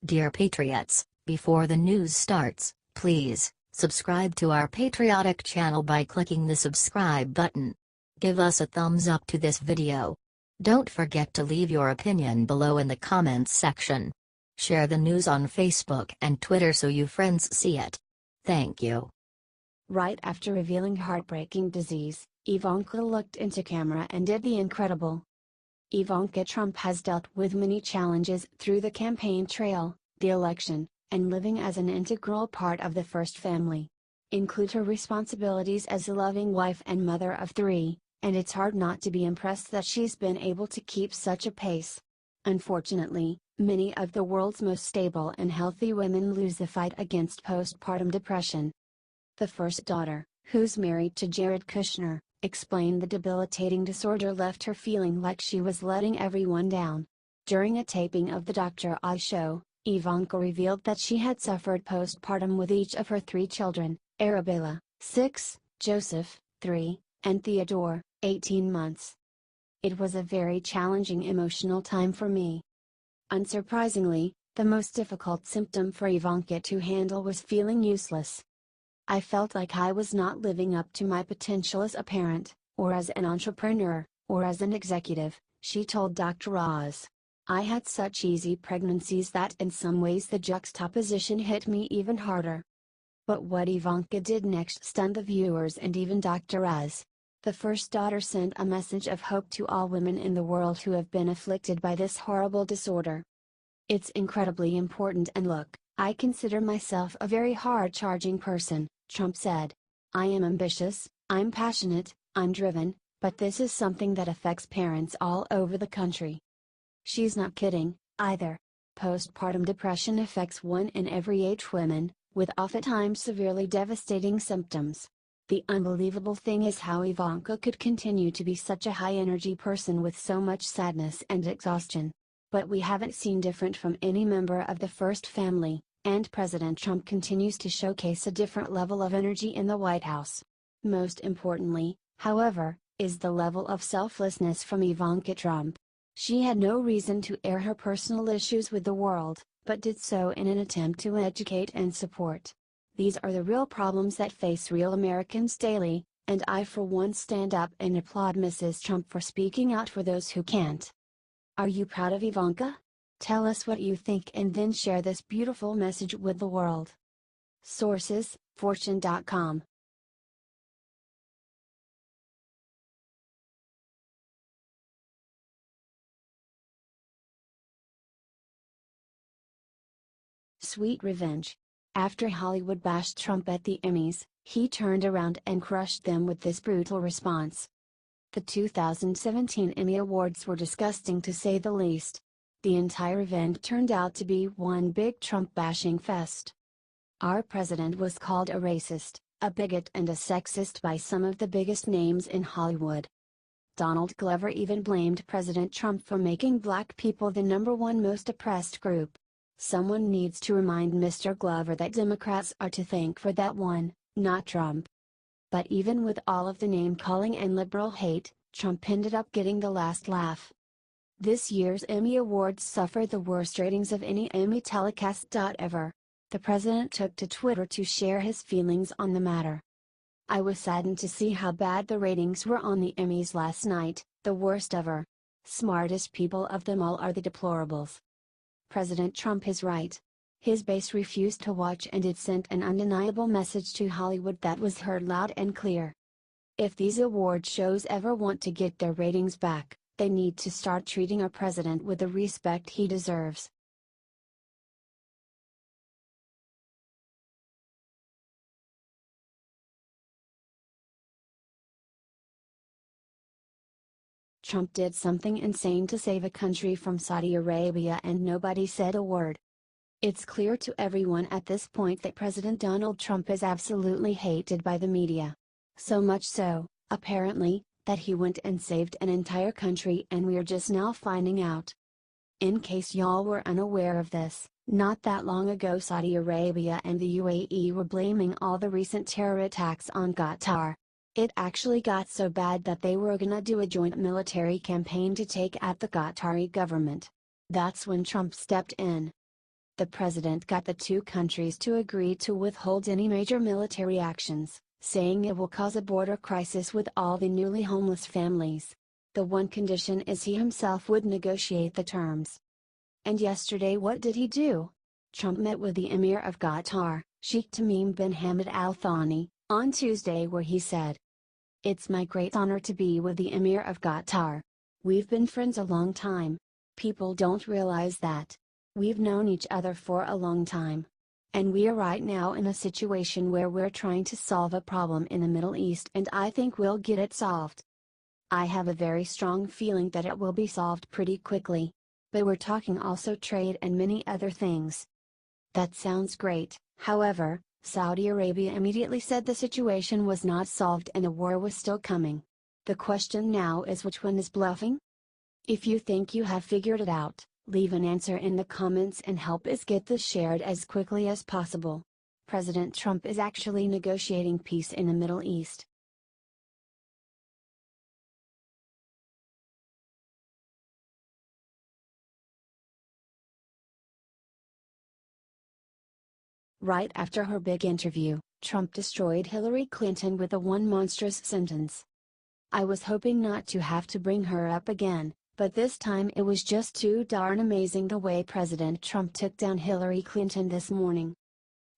Dear Patriots, before the news starts, please subscribe to our patriotic channel by clicking the subscribe button. Give us a thumbs up to this video. Don't forget to leave your opinion below in the comments section. Share the news on Facebook and Twitter so your friends see it. Thank you. Right after revealing heartbreaking disease, Ivanka looked into camera and did the incredible. Ivanka Trump has dealt with many challenges through the campaign trail, the election, and living as an integral part of the first family. Include her responsibilities as a loving wife and mother of three, and it's hard not to be impressed that she's been able to keep such a pace. Unfortunately, many of the world's most stable and healthy women lose the fight against postpartum depression. The first daughter, who's married to Jared Kushner, explained the debilitating disorder left her feeling like she was letting everyone down. During a taping of the Dr. Oz show, Ivanka revealed that she had suffered postpartum with each of her three children, Arabella, 6, Joseph, 3, and Theodore, 18 months. It was a very challenging emotional time for me. Unsurprisingly, the most difficult symptom for Ivanka to handle was feeling useless. I felt like I was not living up to my potential as a parent, or as an entrepreneur, or as an executive, she told Dr. Oz. I had such easy pregnancies that in some ways the juxtaposition hit me even harder. But what Ivanka did next stunned the viewers and even Dr. Oz. The first daughter sent a message of hope to all women in the world who have been afflicted by this horrible disorder. It's incredibly important, and look, I consider myself a very hard-charging person, Trump said. I am ambitious, I'm passionate, I'm driven, but this is something that affects parents all over the country. She's not kidding, either. Postpartum depression affects 1 in every 8 women, with oftentimes severely devastating symptoms. The unbelievable thing is how Ivanka could continue to be such a high-energy person with so much sadness and exhaustion. But we haven't seen different from any member of the first family, and President Trump continues to showcase a different level of energy in the White House. Most importantly, however, is the level of selflessness from Ivanka Trump. She had no reason to air her personal issues with the world, but did so in an attempt to educate and support. These are the real problems that face real Americans daily, and I for one stand up and applaud Mrs. Trump for speaking out for those who can't. Are you proud of Ivanka? Tell us what you think and then share this beautiful message with the world. Sources: Fortune.com. Sweet revenge. After Hollywood bashed Trump at the Emmys, he turned around and crushed them with this brutal response. The 2017 Emmy Awards were disgusting to say the least. The entire event turned out to be one big Trump-bashing fest. Our president was called a racist, a bigot and a sexist by some of the biggest names in Hollywood. Donald Glover even blamed President Trump for making black people the #1 most oppressed group. Someone needs to remind Mr. Glover that Democrats are to thank for that one, not Trump. But even with all of the name-calling and liberal hate, Trump ended up getting the last laugh. This year's Emmy Awards suffered the worst ratings of any Emmy telecast ever. The president took to Twitter to share his feelings on the matter. I was saddened to see how bad the ratings were on the Emmys last night, the worst ever. Smartest people of them all are the deplorables. President Trump is right. His base refused to watch, and it sent an undeniable message to Hollywood that was heard loud and clear. If these award shows ever want to get their ratings back, they need to start treating our president with the respect he deserves. Trump did something insane to save a country from Saudi Arabia and nobody said a word. It's clear to everyone at this point that President Donald Trump is absolutely hated by the media. So much so, apparently, that he went and saved an entire country and we're just now finding out. In case y'all were unaware of this, not that long ago Saudi Arabia and the UAE were blaming all the recent terror attacks on Qatar. It actually got so bad that they were gonna do a joint military campaign to take out the Qatari government. That's when Trump stepped in. The president got the two countries to agree to withhold any major military actions, saying it will cause a border crisis with all the newly homeless families. The one condition is he himself would negotiate the terms. And yesterday what did he do? Trump met with the Emir of Qatar, Sheikh Tamim bin Hamad Al Thani, on Tuesday, where he said, "It's my great honor to be with the Emir of Qatar. We've been friends a long time. People don't realize that. We've known each other for a long time. And we are right now in a situation where we're trying to solve a problem in the Middle East, and I think we'll get it solved. I have a very strong feeling that it will be solved pretty quickly. But we're talking also trade and many other things." That sounds great. However, Saudi Arabia immediately said the situation was not solved and the war was still coming. The question now is, which one is bluffing? If you think you have figured it out, leave an answer in the comments and help us get this shared as quickly as possible. President Trump is actually negotiating peace in the Middle East. Right after her big interview, Trump destroyed Hillary Clinton with a one monstrous sentence. "I was hoping not to have to bring her up again, but this time it was just too darn amazing the way President Trump took down Hillary Clinton this morning."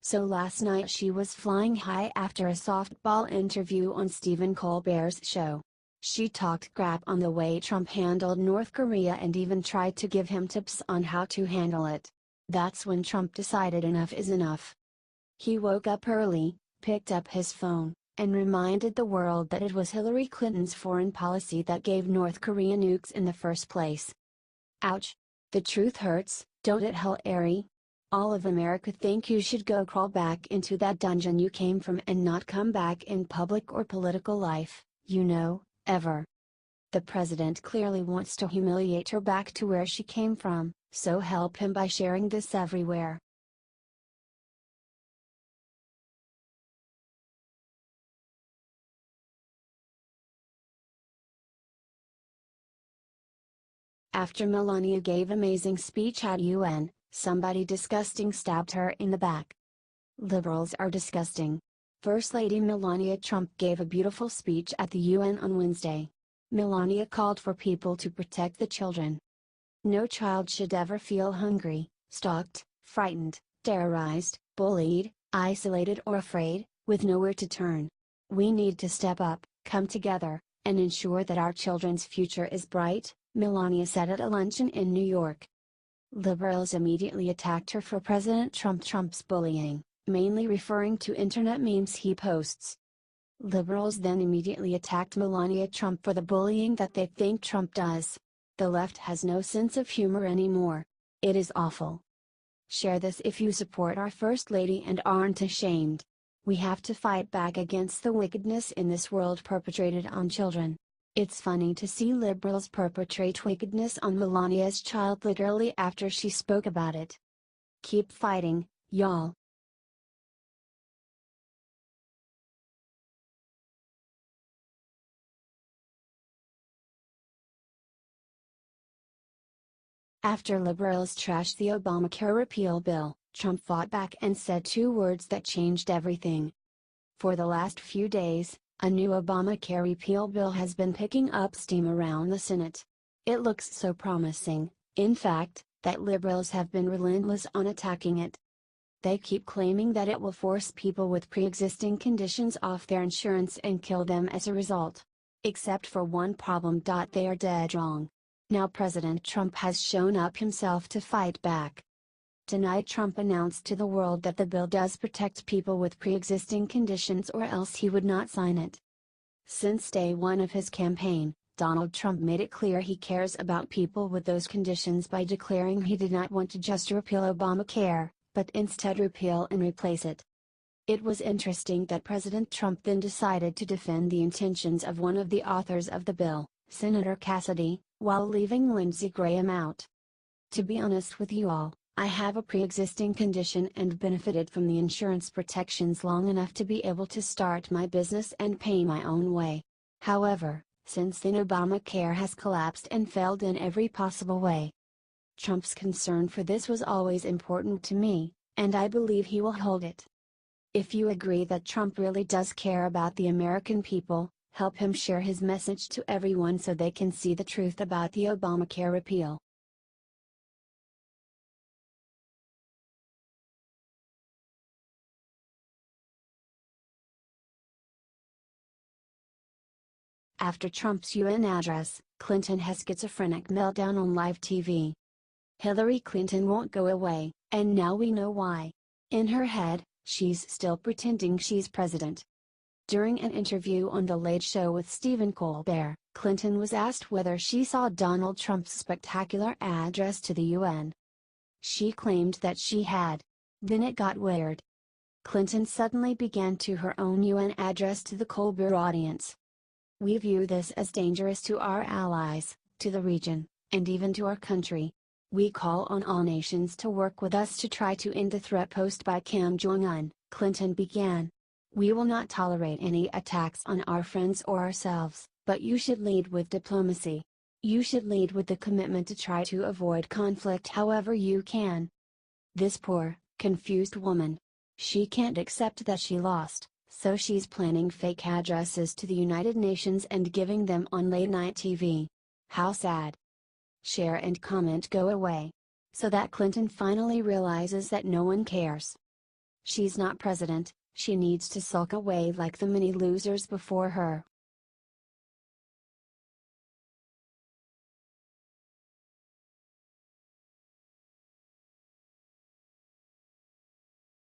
So last night she was flying high after a softball interview on Stephen Colbert's show. She talked crap on the way Trump handled North Korea and even tried to give him tips on how to handle it. That's when Trump decided enough is enough. He woke up early, picked up his phone, and reminded the world that it was Hillary Clinton's foreign policy that gave North Korea nukes in the first place. Ouch! The truth hurts, don't it, Hillary? All of America think you should go crawl back into that dungeon you came from and not come back in public or political life, ever. The president clearly wants to humiliate her back to where she came from, so help him by sharing this everywhere. After Melania gave amazing speech at UN, somebody disgusting stabbed her in the back. Liberals are disgusting. First Lady Melania Trump gave a beautiful speech at the UN on Wednesday. Melania called for people to protect the children. No child should ever feel hungry, stalked, frightened, terrorized, bullied, isolated or afraid, with nowhere to turn. We need to step up, come together, and ensure that our children's future is bright, Melania said at a luncheon in New York. Liberals immediately attacked her for President Trump's bullying, mainly referring to internet memes he posts. Liberals then immediately attacked Melania Trump for the bullying that they think Trump does. The left has no sense of humor anymore. It is awful. Share this if you support our First Lady and aren't ashamed. We have to fight back against the wickedness in this world perpetrated on children. It's funny to see liberals perpetrate wickedness on Melania's child literally after she spoke about it. Keep fighting, y'all. After liberals trashed the Obamacare repeal bill, Trump fought back and said two words that changed everything. For the last few days, a new Obamacare repeal bill has been picking up steam around the Senate. It looks so promising, in fact, that liberals have been relentless on attacking it. They keep claiming that it will force people with pre-existing conditions off their insurance and kill them as a result. Except for one problem. They are dead wrong. Now President Trump has shown up himself to fight back. Tonight Trump announced to the world that the bill does protect people with pre-existing conditions, or else he would not sign it. Since day one of his campaign, Donald Trump made it clear he cares about people with those conditions by declaring he did not want to just repeal Obamacare, but instead repeal and replace it. It was interesting that President Trump then decided to defend the intentions of one of the authors of the bill, Senator Cassidy, while leaving Lindsey Graham out. To be honest with you all, I have a pre-existing condition and benefited from the insurance protections long enough to be able to start my business and pay my own way. However, since then Obamacare has collapsed and failed in every possible way. Trump's concern for this was always important to me, and I believe he will hold it. If you agree that Trump really does care about the American people, help him share his message to everyone so they can see the truth about the Obamacare repeal. After Trump's UN address, Clinton has schizophrenic meltdown on live TV. Hillary Clinton won't go away, and now we know why. In her head, she's still pretending she's president. During an interview on The Late Show with Stephen Colbert, Clinton was asked whether she saw Donald Trump's spectacular address to the UN. She claimed that she had. Then it got weird. Clinton suddenly began to her own UN address to the Colbert audience. We view this as dangerous to our allies, to the region, and even to our country. We call on all nations to work with us to try to end the threat posed by Kim Jong-un, Clinton began. We will not tolerate any attacks on our friends or ourselves, but you should lead with diplomacy. You should lead with the commitment to try to avoid conflict however you can. This poor, confused woman. She can't accept that she lost, so she's planning fake addresses to the United Nations and giving them on late-night TV. How sad. Share and comment go away. So that Clinton finally realizes that no one cares. She's not president, she needs to sulk away like the many losers before her.